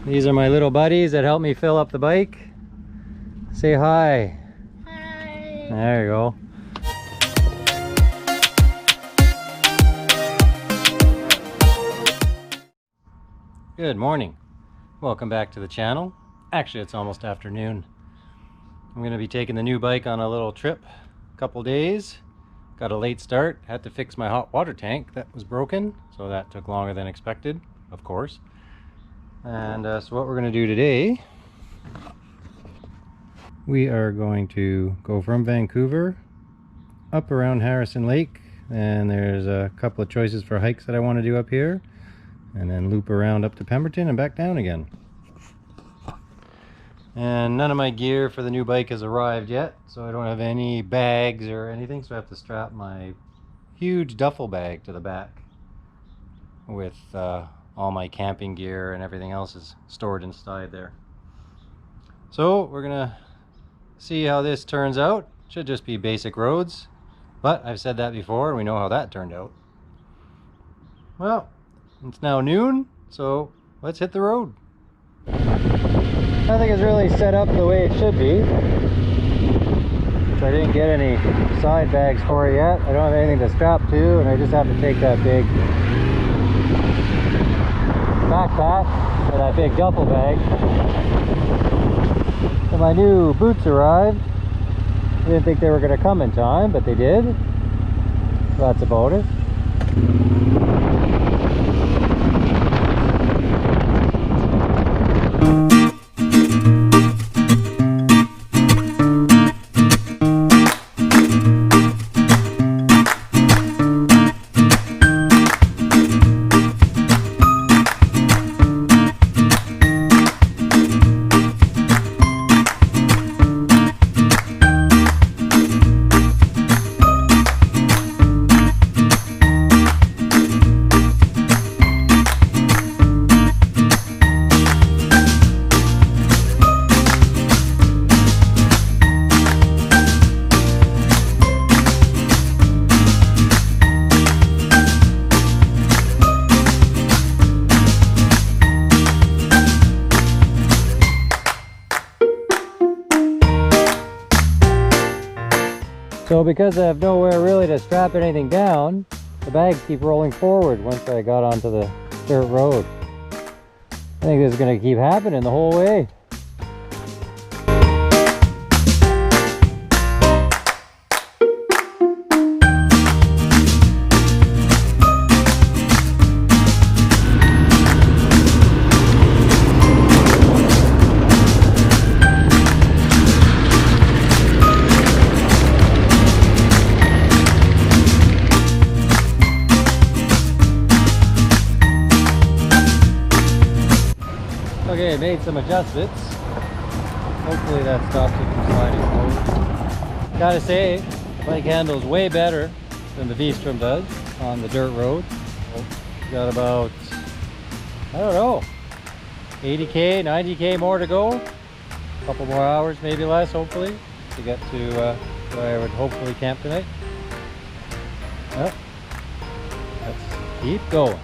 These are my little buddies that help me fill up the bike. Say hi. Hi. There you go. Good morning. Welcome back to the channel. Actually, it's almost afternoon. I'm going to be taking the new bike on a little trip. A couple days. Got a late start. Had to fix my hot water tank that was broken. So that took longer than expected, of course. And so what we're going to do today, we are going to go from Vancouver up around Harrison Lake, and there's a couple of choices for hikes that I want to do up here, and then loop around up to Pemberton and back down again. And none of my gear for the new bike has arrived yet, so I don't have any bags or anything, so I have to strap my huge duffel bag to the back with all my camping gear, and everything else is stored inside there. So we're gonna see how this turns out. Should just be basic roads, but I've said that before and we know how that turned out. Well, it's now noon, so let's hit the road. Nothing is really set up the way it should be, so I didn't get any side bags for it yet. I don't have anything to strap to, and I just have to take that big backpack or that big duffel bag. So my new boots arrived. I didn't think they were going to come in time, but they did. So that's about it. So because I have nowhere really to strap anything down, the bags keep rolling forward once I got onto the dirt road. I think this is going to keep happening the whole way. Okay, I made some adjustments. Hopefully that stops it from sliding forward. Gotta say, the bike handles way better than the Vstrom does on the dirt road. Got about, I don't know, 80k, 90k more to go. A couple more hours, maybe less, hopefully, to get to where I would hopefully camp tonight. Well, let's keep going.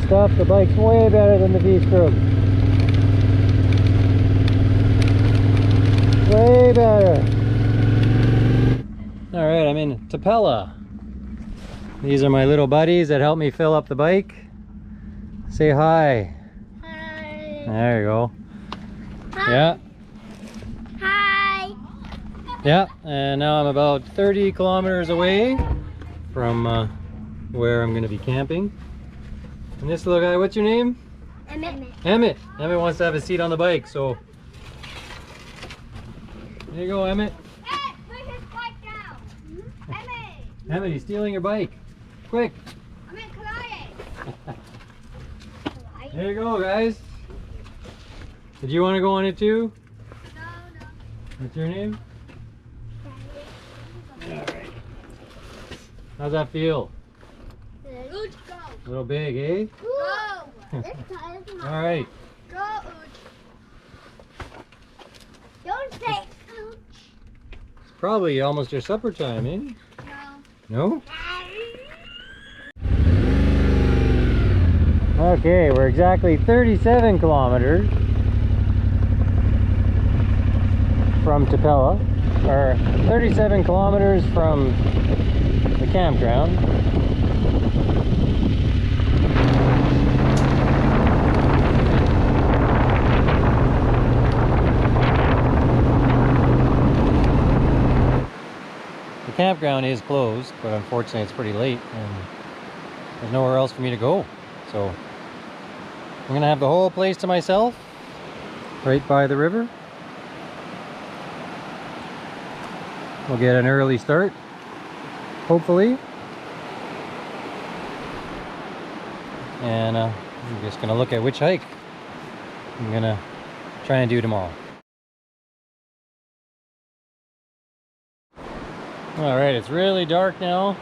stuff. The bike's way better than the Vstrom. Way better. Alright, I'm in Tapella. These are my little buddies that help me fill up the bike. Say hi. Hi. There you go. Hi. Yeah. Hi. Yeah, and now I'm about 30 kilometers away from where I'm going to be camping. And this little guy, what's your name? Emmett. Emmett. Emmett wants to have a seat on the bike, so there you go, Emmett. Emmett, put his bike down. Emmett. Emmett, he's stealing your bike. Quick. Emmett, collide. There you go, guys. Did you want to go on it too? No. What's your name? Alright. How's that feel? Good. Go. A little big, eh? Go. Alright. Go, Uj. Don't say Uj. It's probably almost your supper time, eh? No. No? Okay, we're exactly 37 kilometers from Tapella, or 37 kilometers from the campground. The campground is closed, but unfortunately it's pretty late and there's nowhere else for me to go. So I'm gonna have the whole place to myself, right by the river. We'll get an early start, hopefully. And I'm just gonna look at which hike I'm gonna try and do tomorrow. Alright, it's really dark now,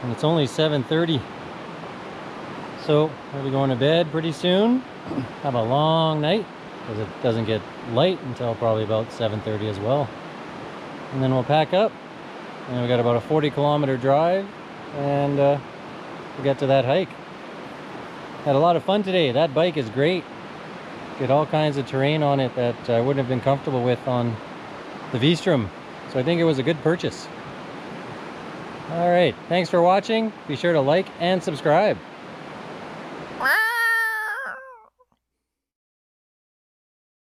and it's only 7:30. So I'll be going to bed pretty soon. Have a long night, because it doesn't get light until probably about 7:30 as well. And then we'll pack up, and we got about a 40-kilometer drive, and we'll get to that hike. Had a lot of fun today. That bike is great. Get all kinds of terrain on it that I wouldn't have been comfortable with on the Vstrom. So I think it was a good purchase. All right, thanks for watching. Be sure to like and subscribe.